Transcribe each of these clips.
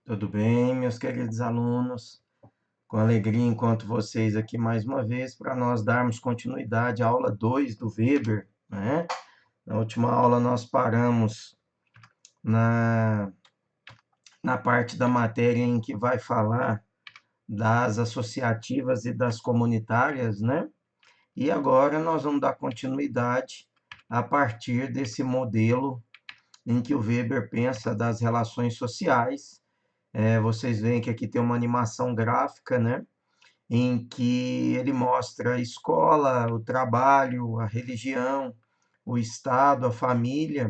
Tudo bem, meus queridos alunos? Com alegria encontro vocês aqui mais uma vez para nós darmos continuidade à aula 2 do Weber, né? Na última aula nós paramos na, na parte da matéria em que vai falar das associativas e das comunitárias, né? E agora nós vamos dar continuidade a partir desse modelo em que o Weber pensa das relações sociais. Vocês veem que aqui tem uma animação gráfica, né? Em que ele mostra a escola, o trabalho, a religião, o Estado, a família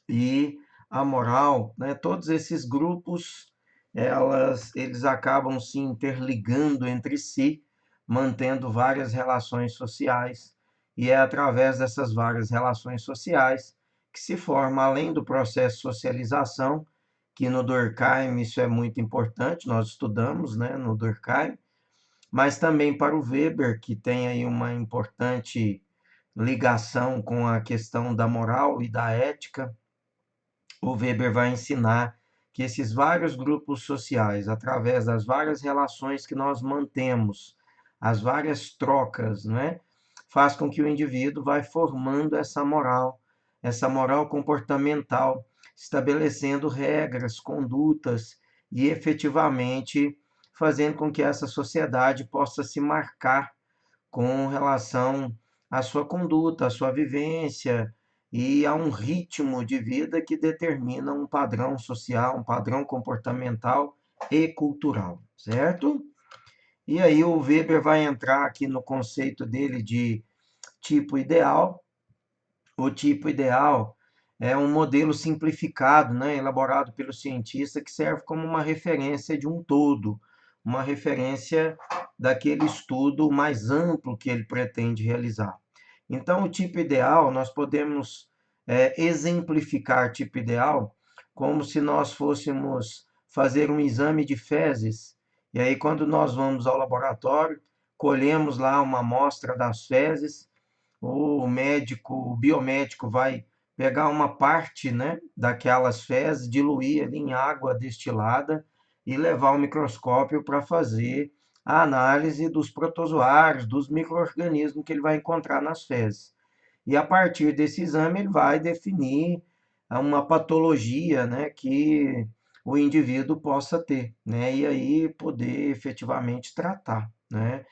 e a moral, né? Todos esses grupos, eles acabam se interligando entre si, mantendo várias relações sociais, e é através dessas várias relações sociais que se forma, além do processo de socialização, que no Durkheim isso é muito importante, nós estudamos, né, no Durkheim, mas também para o Weber, que tem aí uma importante ligação com a questão da moral e da ética. O Weber vai ensinar que esses vários grupos sociais, através das várias relações que nós mantemos, as várias trocas, né, faz com que o indivíduo vai formando essa moral comportamental, estabelecendo regras, condutas e efetivamente fazendo com que essa sociedade possa se marcar com relação à sua conduta, à sua vivência e a um ritmo de vida que determina um padrão social, um padrão comportamental e cultural, certo? E aí o Weber vai entrar aqui no conceito dele de tipo ideal. O tipo ideal é um modelo simplificado, né, elaborado pelo cientista, que serve como uma referência de um todo, uma referência daquele estudo mais amplo que ele pretende realizar. Então, o tipo ideal, nós podemos exemplificar tipo ideal como se nós fôssemos fazer um exame de fezes, e aí, quando nós vamos ao laboratório, colhemos lá uma amostra das fezes, o médico, o biomédico vai pegar uma parte, né, daquelas fezes, diluir ali em água destilada e levar ao microscópio para fazer a análise dos protozoários, dos micro-organismos que ele vai encontrar nas fezes. E a partir desse exame ele vai definir uma patologia, né, que o indivíduo possa ter, né, e aí poder efetivamente tratar, né.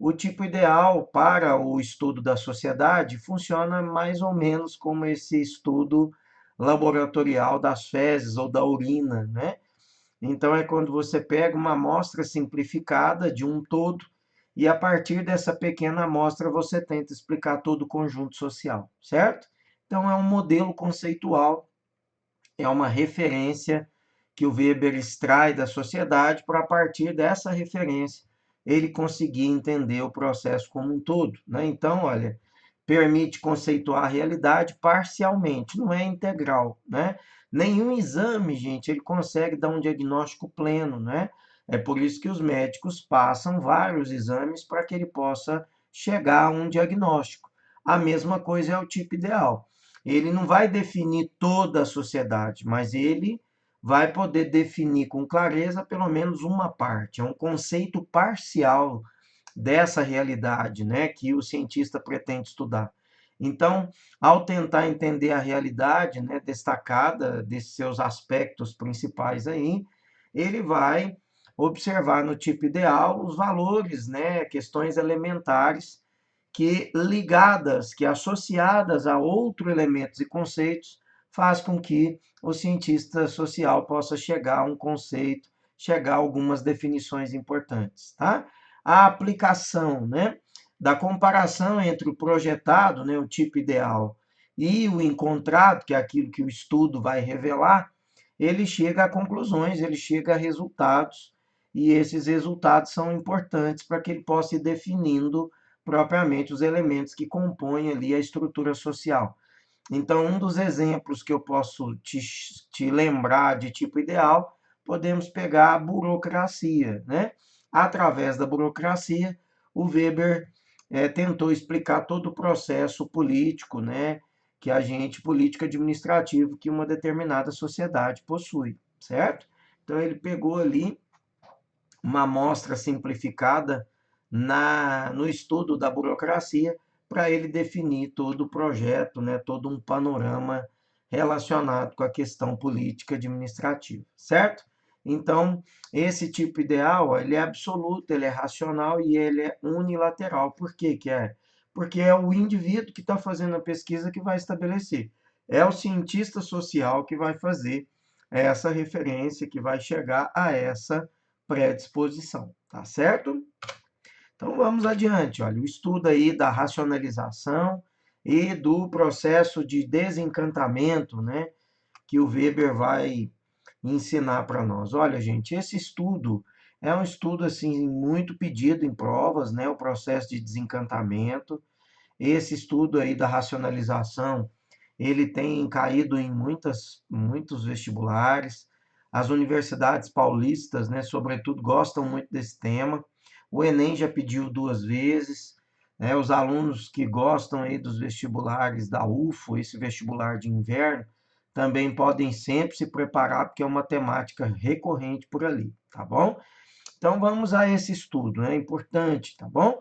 O tipo ideal para o estudo da sociedade funciona mais ou menos como esse estudo laboratorial das fezes ou da urina, né? Então é quando você pega uma amostra simplificada de um todo e a partir dessa pequena amostra você tenta explicar todo o conjunto social, certo? Então é um modelo conceitual, é uma referência que o Weber extrai da sociedade para, a partir dessa referência, ele conseguir entender o processo como um todo, né? Então, olha, permite conceituar a realidade parcialmente, não é integral, né? Nenhum exame, gente, ele consegue dar um diagnóstico pleno, né? É por isso que os médicos passam vários exames para que ele possa chegar a um diagnóstico. A mesma coisa é o tipo ideal. Ele não vai definir toda a sociedade, mas ele vai poder definir com clareza pelo menos uma parte. É um conceito parcial dessa realidade, né, que o cientista pretende estudar. Então, ao tentar entender a realidade, né, destacada desses seus aspectos principais aí, ele vai observar no tipo ideal os valores, né, questões elementares que ligadas, que associadas a outros elementos e conceitos, faz com que o cientista social possa chegar a um conceito, chegar a algumas definições importantes, tá? A aplicação, né, da comparação entre o projetado, né, o tipo ideal, e o encontrado, que é aquilo que o estudo vai revelar, ele chega a conclusões, ele chega a resultados, e esses resultados são importantes para que ele possa ir definindo propriamente os elementos que compõem ali a estrutura social. Então, um dos exemplos que eu posso te lembrar de tipo ideal, podemos pegar a burocracia, né? Através da burocracia, o Weber tentou explicar todo o processo político, né? Que agente político administrativo que uma determinada sociedade possui, certo? Então, ele pegou ali uma amostra simplificada no estudo da burocracia para ele definir todo o projeto, né, todo um panorama relacionado com a questão política administrativa, certo? Então, esse tipo ideal, ele é absoluto, ele é racional e ele é unilateral. Por que que é? Porque é o indivíduo que está fazendo a pesquisa que vai estabelecer. É o cientista social que vai fazer essa referência, que vai chegar a essa predisposição, tá certo? Então vamos adiante, olha, o estudo aí da racionalização e do processo de desencantamento, né, que o Weber vai ensinar para nós. Olha, gente, esse estudo é um estudo assim muito pedido em provas, né, o processo de desencantamento. Esse estudo aí da racionalização, ele tem caído em muitos vestibulares. As universidades paulistas, né, sobretudo, gostam muito desse tema. O Enem já pediu 2 vezes. Né, os alunos que gostam aí dos vestibulares da UFO, esse vestibular de inverno, também podem sempre se preparar, porque é uma temática recorrente por ali, tá bom? Então vamos a esse estudo, é importante, tá bom?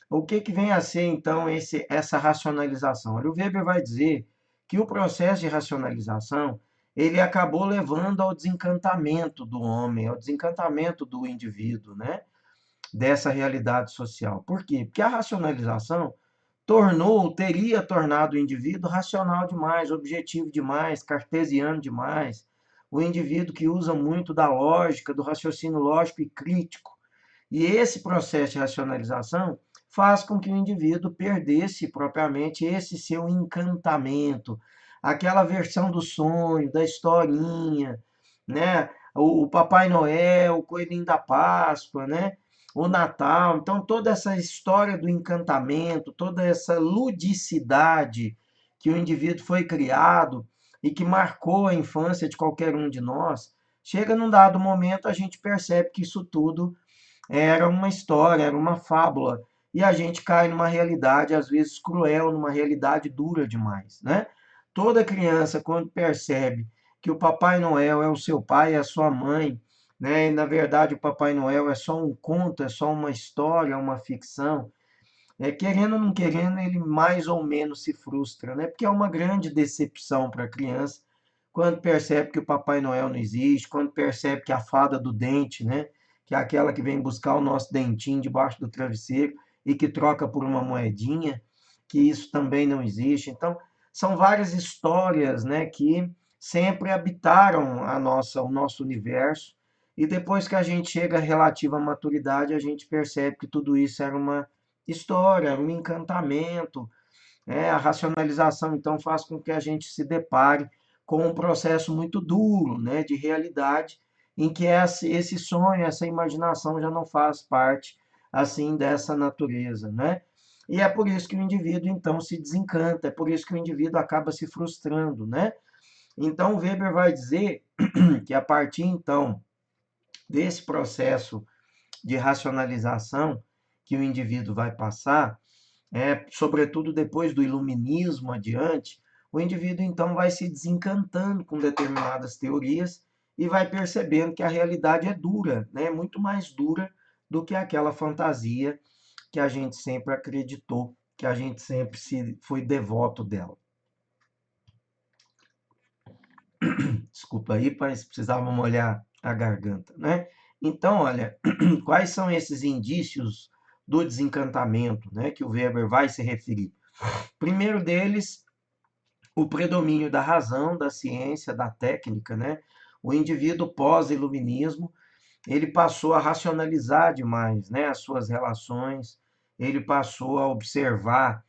O que, que vem a ser, então, essa racionalização? O Weber vai dizer que o processo de racionalização ele acabou levando ao desencantamento do homem, ao desencantamento do indivíduo, né? Dessa realidade social. Por quê? Porque a racionalização teria tornado o indivíduo racional demais, objetivo demais, cartesiano demais, o indivíduo que usa muito da lógica, do raciocínio lógico e crítico. E esse processo de racionalização faz com que o indivíduo perdesse propriamente esse seu encantamento, aquela versão do sonho, da historinha, né? O Papai Noel, o Coelhinho da Páscoa, né? O Natal. Então, toda essa história do encantamento, toda essa ludicidade que o indivíduo foi criado e que marcou a infância de qualquer um de nós, chega num dado momento a gente percebe que isso tudo era uma história, era uma fábula. E a gente cai numa realidade, às vezes, cruel, numa realidade dura demais, né? Toda criança, quando percebe que o Papai Noel é o seu pai, é a sua mãe, né? E, na verdade, o Papai Noel é só um conto, é só uma história, uma ficção, querendo ou não querendo, ele mais ou menos se frustra, né? Porque é uma grande decepção para a criança quando percebe que o Papai Noel não existe, quando percebe que a fada do dente, né? Que é aquela que vem buscar o nosso dentinho debaixo do travesseiro e que troca por uma moedinha, que isso também não existe. Então, são várias histórias, né? Que sempre habitaram o nosso universo. E depois que a gente chega à relativa maturidade, a gente percebe que tudo isso era uma história, um encantamento. A racionalização, então, faz com que a gente se depare com um processo muito duro, né, de realidade, em que esse sonho, essa imaginação já não faz parte, assim, dessa natureza, né? E é por isso que o indivíduo, então, se desencanta, é por isso que o indivíduo acaba se frustrando, né? Então, Weber vai dizer que a partir, então, desse processo de racionalização que o indivíduo vai passar, sobretudo depois do iluminismo adiante, o indivíduo então vai se desencantando com determinadas teorias e vai percebendo que a realidade é dura, né? Muito mais dura do que aquela fantasia que a gente sempre acreditou, que a gente sempre foi devoto dela. Desculpa aí, mas precisava molhar a garganta, né? Então, olha, quais são esses indícios do desencantamento, né, que o Weber vai se referir? Primeiro deles, o predomínio da razão, da ciência, da técnica, né? O indivíduo pós-iluminismo, ele passou a racionalizar demais, né, as suas relações, ele passou a observar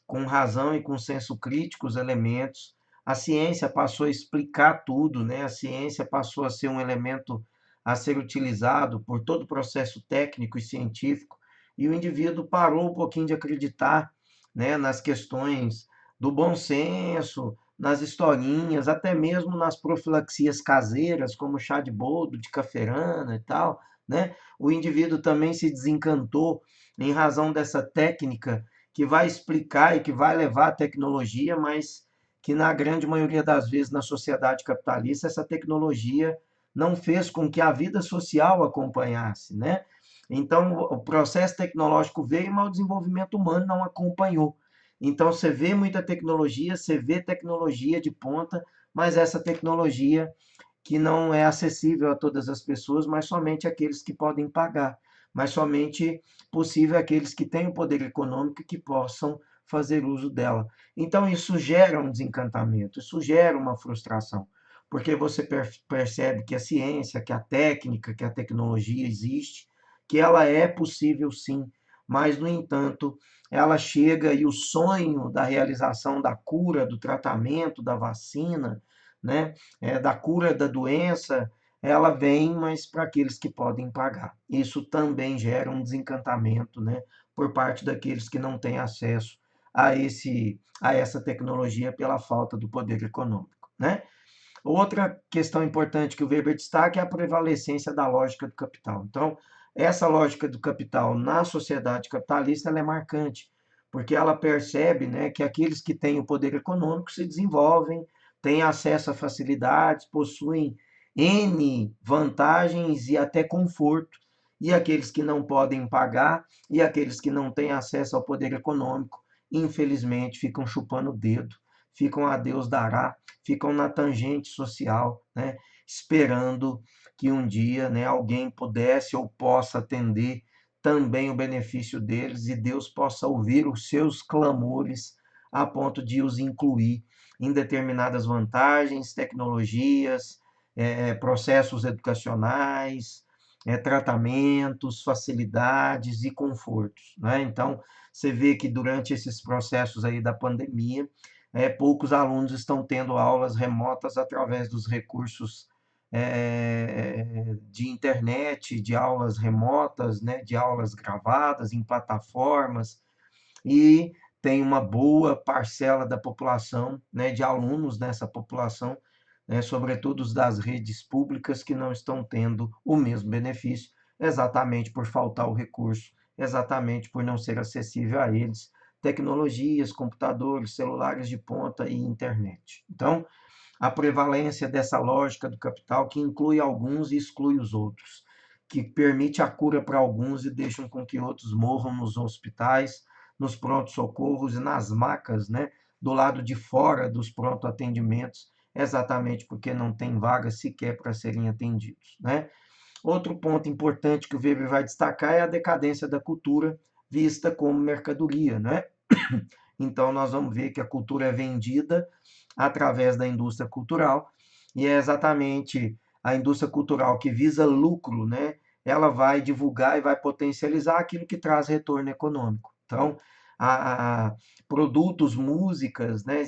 com razão e com senso crítico os elementos. A ciência passou a explicar tudo, né? A ciência passou a ser um elemento a ser utilizado por todo o processo técnico e científico, e o indivíduo parou um pouquinho de acreditar, né, nas questões do bom senso, nas historinhas, até mesmo nas profilaxias caseiras, como chá de boldo, de caferana e tal, né? O indivíduo também se desencantou em razão dessa técnica que vai explicar e que vai levar a tecnologia, mas que na grande maioria das vezes na sociedade capitalista essa tecnologia não fez com que a vida social acompanhasse, né? Então, o processo tecnológico veio, mas o desenvolvimento humano não acompanhou. Então, você vê muita tecnologia, você vê tecnologia de ponta, mas essa tecnologia que não é acessível a todas as pessoas, mas somente aqueles que podem pagar, mas somente possível aqueles que têm o poder econômico e que possam fazer uso dela. Então isso gera um desencantamento, isso gera uma frustração, porque você percebe que a ciência, que a técnica, que a tecnologia existe, que ela é possível sim, mas no entanto, ela chega e o sonho da realização da cura, do tratamento, da vacina, né, da cura da doença, ela vem, mas para aqueles que podem pagar. Isso também gera um desencantamento, né, por parte daqueles que não têm acesso a essa tecnologia pela falta do poder econômico, né? Outra questão importante que o Weber destaca é a prevalecência da lógica do capital. Então, essa lógica do capital na sociedade capitalista ela é marcante, porque ela percebe, né, que aqueles que têm o poder econômico se desenvolvem, têm acesso a facilidades, possuem N vantagens e até conforto, e aqueles que não podem pagar e aqueles que não têm acesso ao poder econômico, infelizmente, ficam chupando o dedo, ficam a Deus dará, ficam na tangente social, né, esperando que um dia, né, alguém pudesse ou possa atender também o benefício deles e Deus possa ouvir os seus clamores a ponto de os incluir em determinadas vantagens, tecnologias, processos educacionais, tratamentos, facilidades e confortos, né? Então, você vê que durante esses processos aí da pandemia, poucos alunos estão tendo aulas remotas através dos recursos de internet, de aulas remotas, né, de aulas gravadas em plataformas, e tem uma boa parcela da população, né, de alunos nessa população, né, sobretudo os das redes públicas, que não estão tendo o mesmo benefício, exatamente por faltar o recurso, exatamente por não ser acessível a eles tecnologias, computadores, celulares de ponta e internet. Então, a prevalência dessa lógica do capital que inclui alguns e exclui os outros, que permite a cura para alguns e deixam com que outros morram nos hospitais, nos prontos-socorros e nas macas, né, do lado de fora dos pronto-atendimentos, exatamente porque não tem vaga sequer para serem atendidos, né? Outro ponto importante que o Weber vai destacar é a decadência da cultura vista como mercadoria, né? Então, nós vamos ver que a cultura é vendida através da indústria cultural, e é exatamente a indústria cultural que visa lucro, né? Ela vai divulgar e vai potencializar aquilo que traz retorno econômico. Então, a produtos, músicas, né?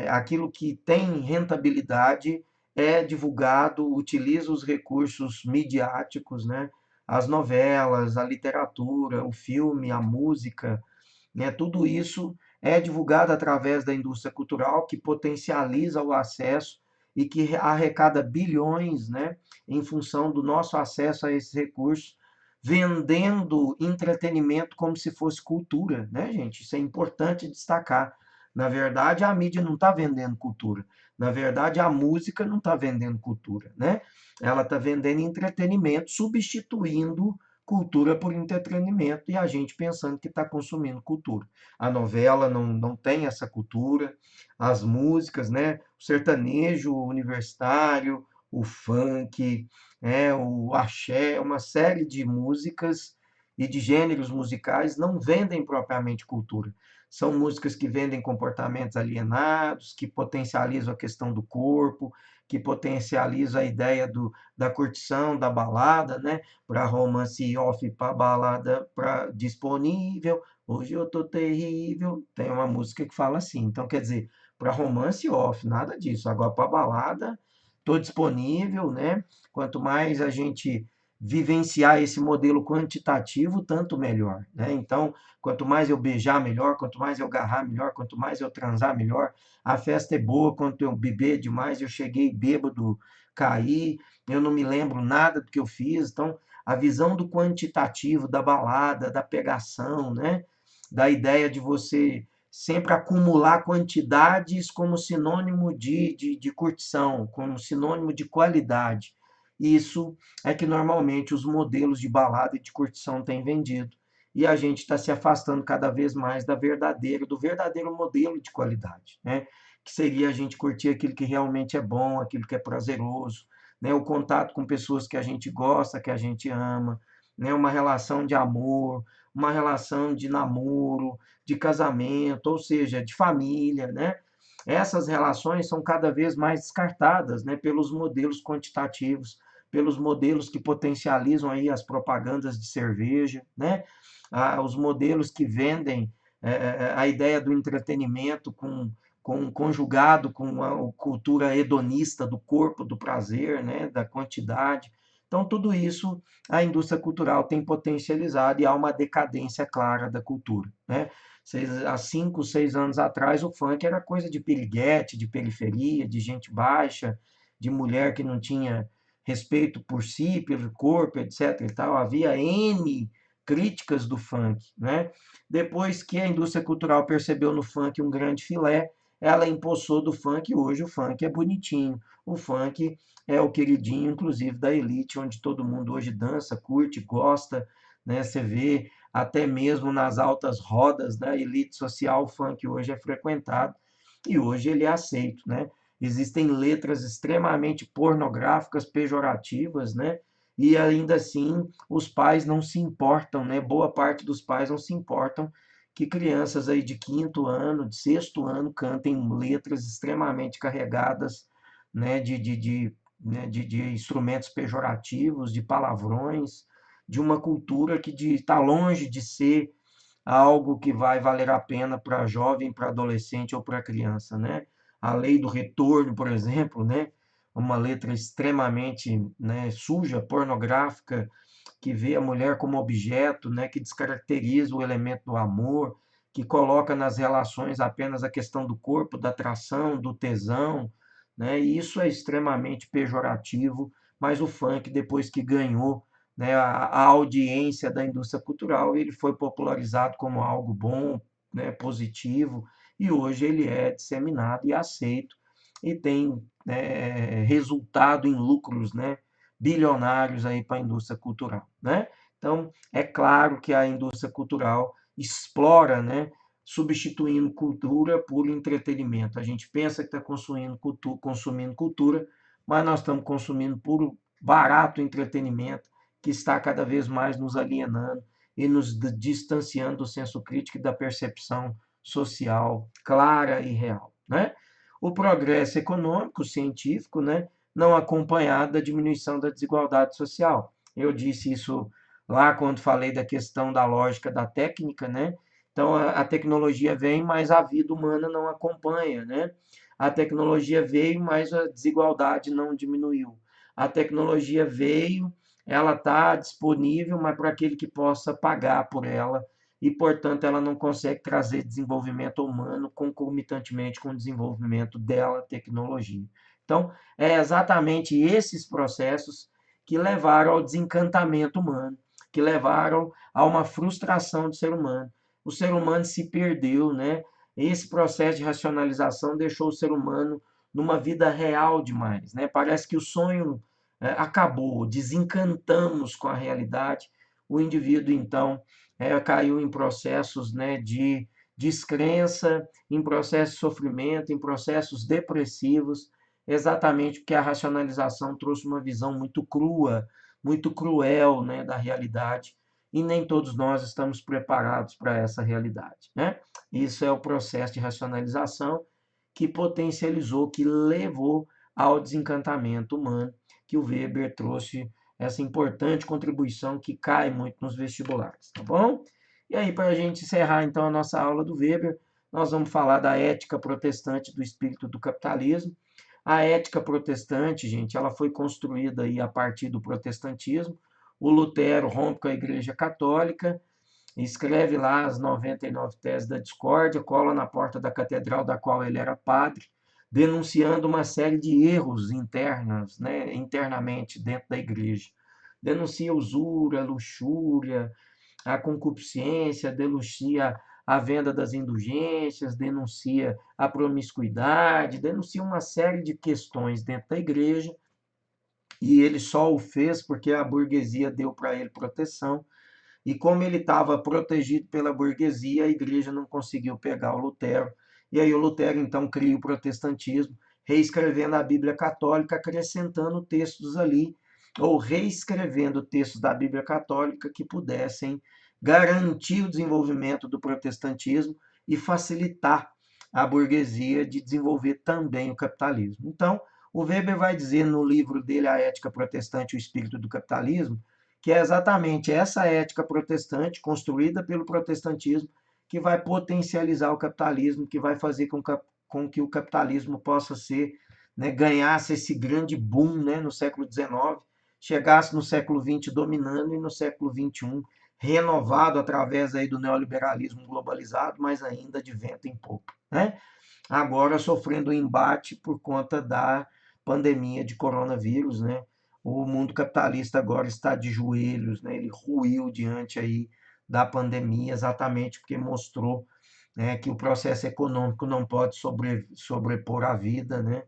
Aquilo que tem rentabilidade é divulgado, utiliza os recursos midiáticos, né? As novelas, a literatura, o filme, a música, né? Tudo isso é divulgado através da indústria cultural, que potencializa o acesso e que arrecada bilhões, né, em função do nosso acesso a esses recursos, vendendo entretenimento como se fosse cultura, né, gente? Isso é importante destacar. Na verdade, a mídia não está vendendo cultura. Na verdade, a música não está vendendo cultura, né? Ela está vendendo entretenimento, substituindo cultura por entretenimento e a gente pensando que está consumindo cultura. A novela não tem essa cultura, as músicas, né? O sertanejo universitário, o funk, o axé, uma série de músicas e de gêneros musicais não vendem propriamente cultura. São músicas que vendem comportamentos alienados, que potencializam a questão do corpo, que potencializam a ideia da curtição, da balada, né? Para romance off, para balada pra disponível. Hoje eu tô terrível. Tem uma música que fala assim. Então, quer dizer, para romance off, nada disso. Agora, para balada, tô disponível, né? Quanto mais a gente vivenciar esse modelo quantitativo, tanto melhor, né? Então, quanto mais eu beijar, melhor. Quanto mais eu agarrar, melhor. Quanto mais eu transar, melhor. A festa é boa. Quanto eu beber demais, eu cheguei bêbado, caí, eu não me lembro nada do que eu fiz. Então, a visão do quantitativo, da balada, da pegação, né? Da ideia de você sempre acumular quantidades como sinônimo de curtição, como sinônimo de qualidade. Isso é que normalmente os modelos de balada e de curtição têm vendido. E a gente está se afastando cada vez mais do verdadeiro modelo de qualidade, né? Que seria a gente curtir aquilo que realmente é bom, aquilo que é prazeroso, né? O contato com pessoas que a gente gosta, que a gente ama, né? Uma relação de amor, uma relação de namoro, de casamento, ou seja, de família, né? Essas relações são cada vez mais descartadas, né, pelos modelos quantitativos, pelos modelos que potencializam aí as propagandas de cerveja, né? Os modelos que vendem a ideia do entretenimento conjugado com a cultura hedonista do corpo, do prazer, né, da quantidade. Então, tudo isso a indústria cultural tem potencializado e há uma decadência clara da cultura, né? Há 5, 6 anos atrás, o funk era coisa de piriguete, de periferia, de gente baixa, de mulher que não tinha respeito por si, pelo corpo, etc. E tal. Havia N críticas do funk, né? Depois que a indústria cultural percebeu no funk um grande filé, ela empossou do funk e hoje o funk é bonitinho. O funk é o queridinho, inclusive, da elite, onde todo mundo hoje dança, curte, gosta, né? Você vê até mesmo nas altas rodas da elite social, o funk hoje é frequentado e hoje ele é aceito, né? Existem letras extremamente pornográficas, pejorativas, né? E ainda assim, os pais não se importam, né? Boa parte dos pais não se importam que crianças aí de quinto ano, de sexto ano, cantem letras extremamente carregadas, né? De instrumentos pejorativos, de palavrões, de uma cultura que está longe de ser algo que vai valer a pena para jovem, para adolescente ou para criança, né? A lei do retorno, por exemplo, né? Uma letra extremamente, né, suja, pornográfica, que vê a mulher como objeto, né, que descaracteriza o elemento do amor, que coloca nas relações apenas a questão do corpo, da atração, do tesão, né? E isso é extremamente pejorativo, mas o funk, depois que ganhou, né, a audiência da indústria cultural, ele foi popularizado como algo bom, né, positivo, e hoje ele é disseminado e aceito, e tem, né, resultado em lucros, né, bilionários aí para a indústria cultural, né? Então, é claro que a indústria cultural explora, né, substituindo cultura por entretenimento. A gente pensa que está consumindo cultura, mas nós estamos consumindo puro barato entretenimento que está cada vez mais nos alienando e nos distanciando do senso crítico e da percepção social clara e real, né? O progresso econômico, científico, né, não acompanhado da diminuição da desigualdade social. Eu disse isso lá quando falei da questão da lógica da técnica, né? Então a tecnologia vem, mas a vida humana não acompanha, né? A tecnologia veio, mas a desigualdade não diminuiu. A tecnologia veio, ela está disponível, mas para aquele que possa pagar por ela, e, portanto, ela não consegue trazer desenvolvimento humano concomitantemente com o desenvolvimento dela, tecnologia. Então, é exatamente esses processos que levaram ao desencantamento humano, que levaram a uma frustração do ser humano. O ser humano se perdeu, né? Esse processo de racionalização deixou o ser humano numa vida real demais, né? Parece que o sonho acabou, desencantamos com a realidade. O indivíduo, então, caiu em processos, né, de descrença, em processos de sofrimento, em processos depressivos, exatamente porque a racionalização trouxe uma visão muito crua, muito cruel, né, da realidade, e nem todos nós estamos preparados para essa realidade, né? Isso é o processo de racionalização que potencializou, que levou ao desencantamento humano, que o Weber trouxe essa importante contribuição que cai muito nos vestibulares, tá bom? E aí, para a gente encerrar então a nossa aula do Weber, nós vamos falar da ética protestante do espírito do capitalismo. A ética protestante, gente, ela foi construída aí a partir do protestantismo. O Lutero rompe com a Igreja Católica, escreve lá as 99 teses da discórdia, cola na porta da catedral da qual ele era padre, denunciando uma série de erros internos, né, internamente dentro da igreja. Denuncia usura, luxúria, a concupiscência, denuncia a venda das indulgências, denuncia a promiscuidade, denuncia uma série de questões dentro da igreja, e ele só o fez porque a burguesia deu para ele proteção. E como ele estava protegido pela burguesia, a igreja não conseguiu pegar o Lutero. E aí o Lutero então cria o protestantismo, reescrevendo a Bíblia Católica, acrescentando textos ali, ou reescrevendo textos da Bíblia Católica que pudessem garantir o desenvolvimento do protestantismo e facilitar a burguesia de desenvolver também o capitalismo. Então, o Weber vai dizer no livro dele, A Ética Protestante e o Espírito do Capitalismo, que é exatamente essa ética protestante, construída pelo protestantismo, que vai potencializar o capitalismo, que vai fazer com que o capitalismo possa ser, né, ganhasse esse grande boom, né, no século XIX, chegasse no século XX dominando e no século XXI renovado através aí do neoliberalismo globalizado, mas ainda de vento em popa, né? Agora sofrendo um embate por conta da pandemia de coronavírus, né? O mundo capitalista agora está de joelhos, né? Ele ruiu diante aí da pandemia, exatamente porque mostrou, né, que o processo econômico não pode sobrepor a vida, né?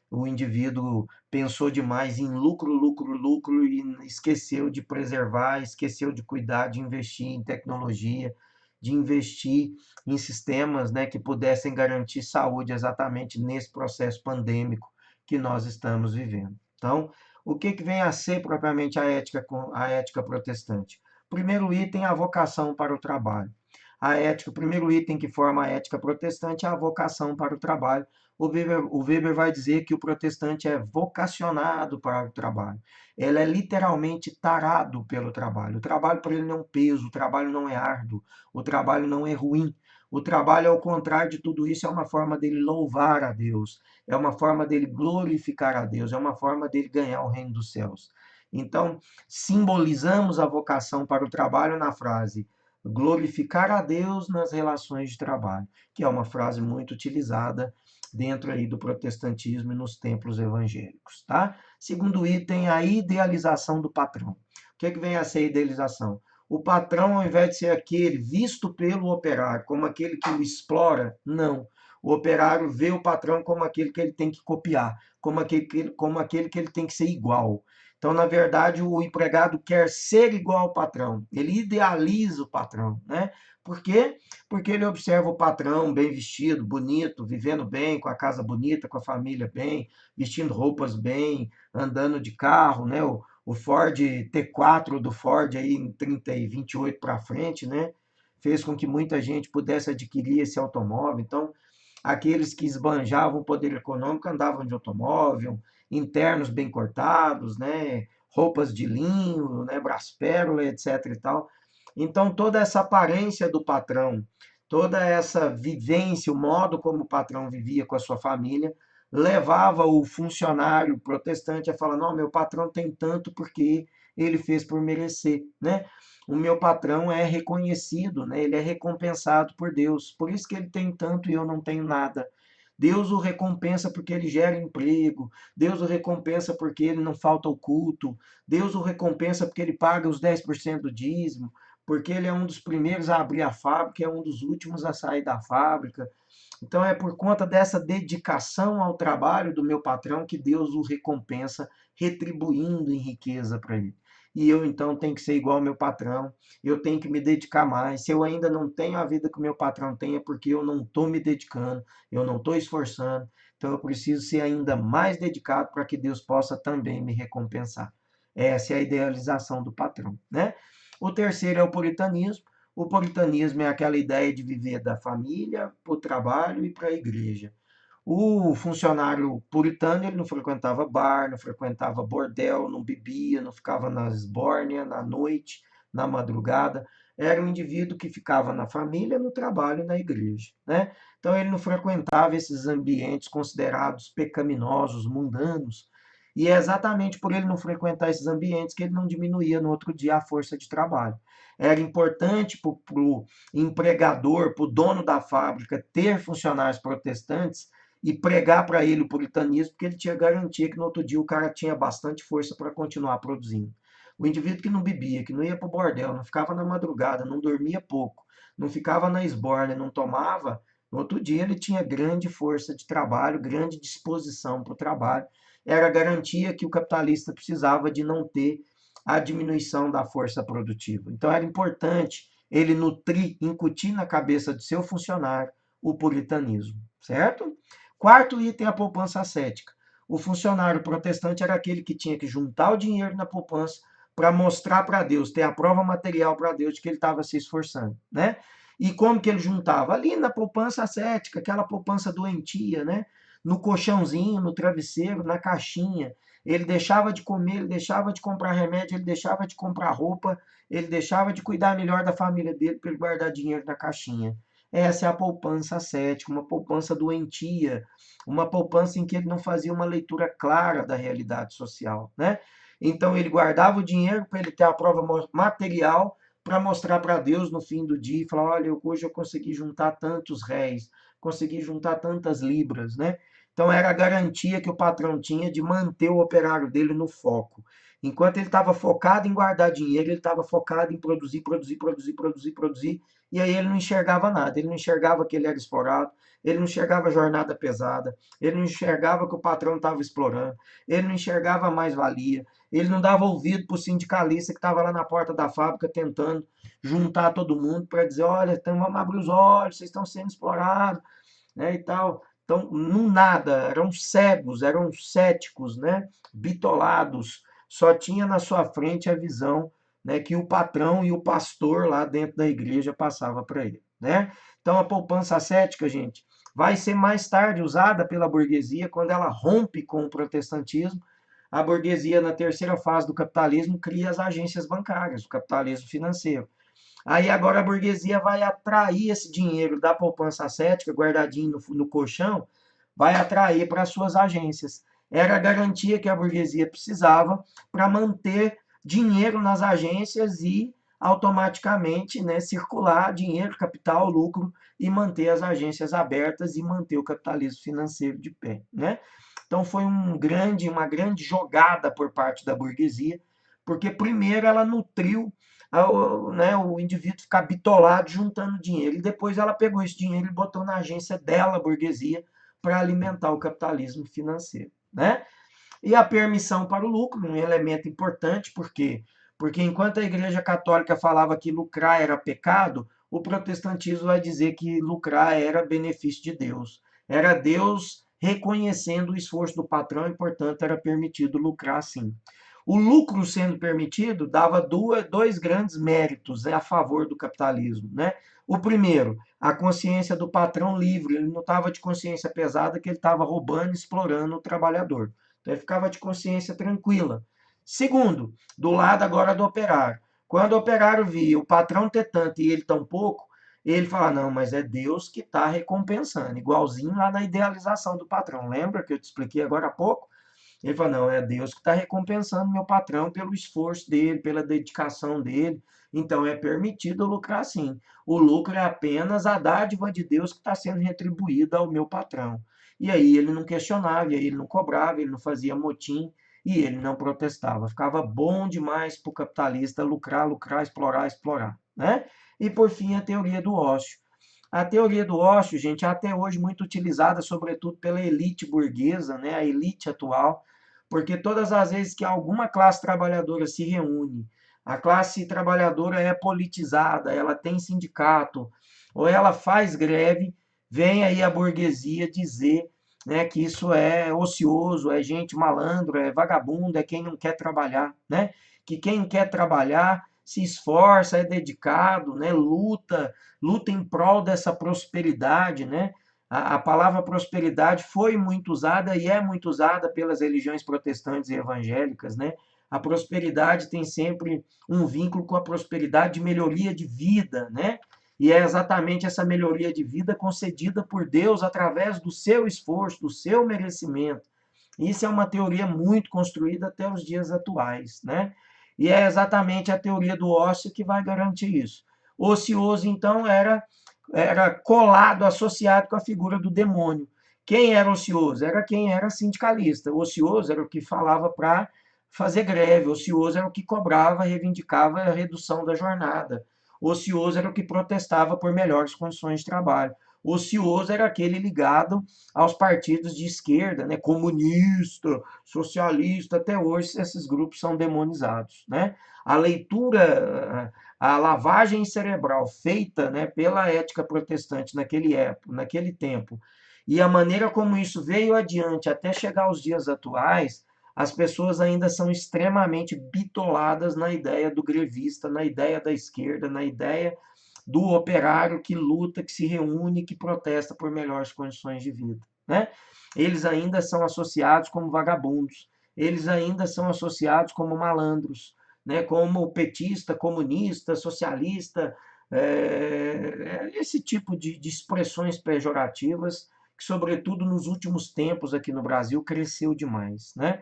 O indivíduo pensou demais em lucro, lucro, lucro e esqueceu de preservar, esqueceu de cuidar, de investir em tecnologia, de investir em sistemas, né, que pudessem garantir saúde exatamente nesse processo pandêmico que nós estamos vivendo. Então, o que vem a ser propriamente a ética protestante? Primeiro item, a vocação para o trabalho. A ética, o primeiro item que forma a ética protestante é a vocação para o trabalho. O Weber vai dizer que o protestante é vocacionado para o trabalho. Ele é literalmente tarado pelo trabalho. O trabalho para ele não é um peso, o trabalho não é árduo, o trabalho não é ruim. O trabalho, ao contrário de tudo isso, é uma forma dele louvar a Deus, é uma forma dele glorificar a Deus, é uma forma dele ganhar o reino dos céus. Então, simbolizamos a vocação para o trabalho na frase glorificar a Deus nas relações de trabalho, que é uma frase muito utilizada dentro aí do protestantismo e nos templos evangélicos, tá? Segundo item, a idealização do patrão. O que vem a ser a idealização? O patrão, ao invés de ser aquele visto pelo operário como aquele que o explora, não. O operário vê o patrão como aquele que ele tem que copiar, como aquele que ele tem que ser igual. Então, na verdade, o empregado quer ser igual ao patrão, ele idealiza o patrão, né? Por quê? Porque ele observa o patrão bem vestido, bonito, vivendo bem, com a casa bonita, com a família bem, vestindo roupas bem, andando de carro, né? O Ford T4 do Ford aí em 30 e 28 para frente, né? Fez com que muita gente pudesse adquirir esse automóvel. Então, aqueles que esbanjavam o poder econômico andavam de automóvel, internos bem cortados, né? Roupas de linho, né? Braspérola, etc e tal. Então, toda essa aparência do patrão, toda essa vivência, o modo como o patrão vivia com a sua família, levava o funcionário protestante a falar: não, meu patrão tem tanto porque ele fez por merecer, né? O meu patrão é reconhecido, né? Ele é recompensado por Deus, por isso que ele tem tanto e eu não tenho nada. Deus o recompensa porque ele gera emprego, Deus o recompensa porque ele não falta ao culto, Deus o recompensa porque ele paga os 10% do dízimo, porque ele é um dos primeiros a abrir a fábrica, é um dos últimos a sair da fábrica. Então é por conta dessa dedicação ao trabalho do meu patrão que Deus o recompensa, retribuindo em riqueza para ele. E eu então tenho que ser igual ao meu patrão, eu tenho que me dedicar mais. Se eu ainda não tenho a vida que o meu patrão tem, é porque eu não estou me dedicando, eu não estou esforçando. Então eu preciso ser ainda mais dedicado para que Deus possa também me recompensar. Essa é a idealização do patrão, né? O terceiro é o puritanismo. O puritanismo é aquela ideia de viver da família, para o trabalho e para a igreja. O funcionário puritano, ele não frequentava bar, não frequentava bordel, não bebia, não ficava nas esbórnias, na noite, na madrugada. Era um indivíduo que ficava na família, no trabalho e na igreja, né? Então ele não frequentava esses ambientes considerados pecaminosos, mundanos. E é exatamente por ele não frequentar esses ambientes que ele não diminuía no outro dia a força de trabalho. Era importante para o empregador, para o dono da fábrica, ter funcionários protestantes e pregar para ele o puritanismo, porque ele tinha garantia que no outro dia o cara tinha bastante força para continuar produzindo. O indivíduo que não bebia, que não ia para o bordel, não ficava na madrugada, não dormia pouco, não ficava na esbórnia, não tomava, no outro dia ele tinha grande força de trabalho, grande disposição para o trabalho. Era a garantia que o capitalista precisava de não ter a diminuição da força produtiva. Então era importante ele nutrir, incutir na cabeça do seu funcionário o puritanismo, certo? Quarto item, a poupança ascética. O funcionário protestante era aquele que tinha que juntar o dinheiro na poupança para mostrar para Deus, ter a prova material para Deus de que ele estava se esforçando, né? E como que ele juntava? Ali na poupança ascética, aquela poupança doentia, né? No colchãozinho, no travesseiro, na caixinha. Ele deixava de comer, ele deixava de comprar remédio, ele deixava de comprar roupa, ele deixava de cuidar melhor da família dele para ele guardar dinheiro na caixinha. Essa é a poupança ascética, uma poupança doentia, uma poupança em que ele não fazia uma leitura clara da realidade social, né? Então ele guardava o dinheiro para ele ter a prova material para mostrar para Deus no fim do dia e falar: olha, hoje eu consegui juntar tantos réis, consegui juntar tantas libras, né? Então era a garantia que o patrão tinha de manter o operário dele no foco. Enquanto ele estava focado em guardar dinheiro, ele estava focado em produzir, produzir, produzir, produzir, produzir, e aí ele não enxergava nada, ele não enxergava que ele era explorado, ele não enxergava a jornada pesada, ele não enxergava que o patrão estava explorando, ele não enxergava a mais-valia, ele não dava ouvido para o sindicalista que estava lá na porta da fábrica tentando juntar todo mundo para dizer: olha, então vamos abrir os olhos, vocês estão sendo explorados, né, e tal. Então, não nada, eram cegos, eram céticos, né, bitolados, só tinha na sua frente a visão, né, que o patrão e o pastor lá dentro da igreja passava para ele, né? Então, a poupança ascética, gente, vai ser mais tarde usada pela burguesia quando ela rompe com o protestantismo. A burguesia, na terceira fase do capitalismo, cria as agências bancárias, o capitalismo financeiro. Aí agora a burguesia vai atrair esse dinheiro da poupança ascética, guardadinho no colchão, vai atrair para as suas agências. Era a garantia que a burguesia precisava para manter dinheiro nas agências e automaticamente, né, circular dinheiro, capital, lucro e manter as agências abertas e manter o capitalismo financeiro de pé, né? Então foi uma grande jogada por parte da burguesia, porque primeiro ela nutriu né, o indivíduo ficar bitolado juntando dinheiro. E depois ela pegou esse dinheiro e botou na agência dela, a burguesia, para alimentar o capitalismo financeiro. Né? E a permissão para o lucro, um elemento importante, por quê? Porque enquanto a Igreja Católica falava que lucrar era pecado, o protestantismo vai dizer que lucrar era benefício de Deus. Era Deus reconhecendo o esforço do patrão e, portanto, era permitido lucrar sim. O lucro sendo permitido dava dois grandes méritos, né, a favor do capitalismo. Né? O primeiro, a consciência do patrão livre, ele não estava de consciência pesada que ele estava roubando, explorando o trabalhador. Então ele ficava de consciência tranquila. Segundo, do lado agora do operário. Quando o operário via o patrão ter tanto e ele tão pouco, ele fala: não, mas é Deus que está recompensando, igualzinho lá na idealização do patrão. Lembra que eu te expliquei agora há pouco? Ele fala: não, é Deus que está recompensando meu patrão pelo esforço dele, pela dedicação dele. Então é permitido lucrar sim. O lucro é apenas a dádiva de Deus que está sendo retribuída ao meu patrão. E aí ele não questionava, e aí ele não cobrava, ele não fazia motim e ele não protestava. Ficava bom demais para o capitalista lucrar, lucrar, explorar, explorar. Né? E por fim, a teoria do ócio. A teoria do ócio, gente, é até hoje muito utilizada, sobretudo pela elite burguesa, né, a elite atual, porque todas as vezes que alguma classe trabalhadora se reúne, a classe trabalhadora é politizada, ela tem sindicato, ou ela faz greve, vem aí a burguesia dizer, né, que isso é ocioso, é gente malandro, é vagabundo, é quem não quer trabalhar, né? Que quem quer trabalhar se esforça, é dedicado, né, luta em prol dessa prosperidade, né? A palavra prosperidade foi muito usada e é muito usada pelas religiões protestantes e evangélicas, né? A prosperidade tem sempre um vínculo com a prosperidade de melhoria de vida, né? E é exatamente essa melhoria de vida concedida por Deus através do seu esforço, do seu merecimento. Isso é uma teoria muito construída até os dias atuais, né? E é exatamente a teoria do ócio que vai garantir isso. O ocioso, então, era colado, associado com a figura do demônio. Quem era ocioso? Era quem era sindicalista. O ocioso era o que falava para fazer greve, o ocioso era o que cobrava, reivindicava a redução da jornada. Ocioso era o que protestava por melhores condições de trabalho. Ocioso era aquele ligado aos partidos de esquerda, né? Comunista, socialista, até hoje esses grupos são demonizados, né? A leitura, a lavagem cerebral feita, né, pela ética protestante naquele tempo, e a maneira como isso veio adiante até chegar aos dias atuais, as pessoas ainda são extremamente bitoladas na ideia do grevista, na ideia da esquerda, na ideia do operário que luta, que se reúne, que protesta por melhores condições de vida, né? Eles ainda são associados como vagabundos, eles ainda são associados como malandros, né? Como petista, comunista, socialista, esse tipo de expressões pejorativas que, sobretudo nos últimos tempos aqui no Brasil, cresceu demais, né?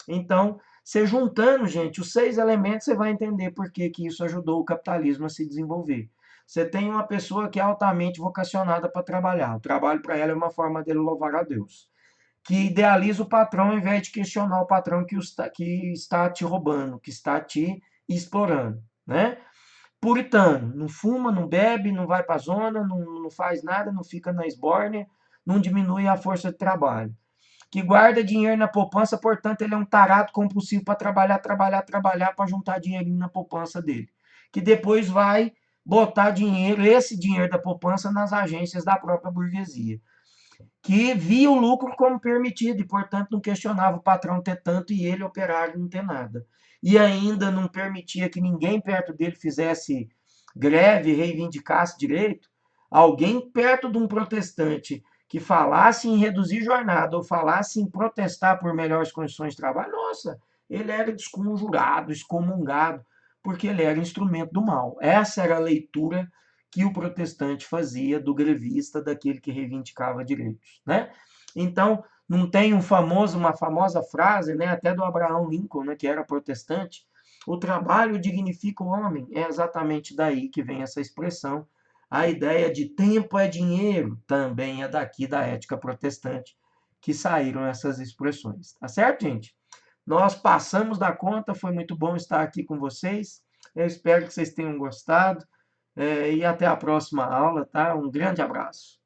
Então, você juntando, gente, os 6 elementos, você vai entender por que que isso ajudou o capitalismo a se desenvolver. Você tem uma pessoa que é altamente vocacionada para trabalhar. O trabalho para ela é uma forma dele louvar a Deus. Que idealiza o patrão ao invés de questionar o patrão que está te roubando, que está te explorando, né? Puritano, não fuma, não bebe, não vai para a zona, não faz nada, não fica na esbórnia, não diminui a força de trabalho. Que guarda dinheiro na poupança, portanto, ele é um tarado compulsivo para trabalhar, trabalhar, trabalhar para juntar dinheirinho na poupança dele. Que depois vai botar dinheiro, esse dinheiro da poupança, nas agências da própria burguesia. Que via o lucro como permitido e, portanto, não questionava o patrão ter tanto e ele, operário, não ter nada. E ainda não permitia que ninguém perto dele fizesse greve, reivindicasse direito. Alguém perto de um protestante que falasse em reduzir jornada ou falasse em protestar por melhores condições de trabalho, nossa, ele era desconjurado, excomungado, porque ele era instrumento do mal. Essa era a leitura que o protestante fazia do grevista, daquele que reivindicava direitos, né? Então, não tem uma famosa frase, né, até do Abraham Lincoln, né, que era protestante, o trabalho dignifica o homem. É exatamente daí que vem essa expressão. A ideia de tempo é dinheiro também é daqui da ética protestante que saíram essas expressões. Tá certo, gente? Nós passamos da conta, foi muito bom estar aqui com vocês. Eu espero que vocês tenham gostado. E até a próxima aula, tá? Um grande abraço.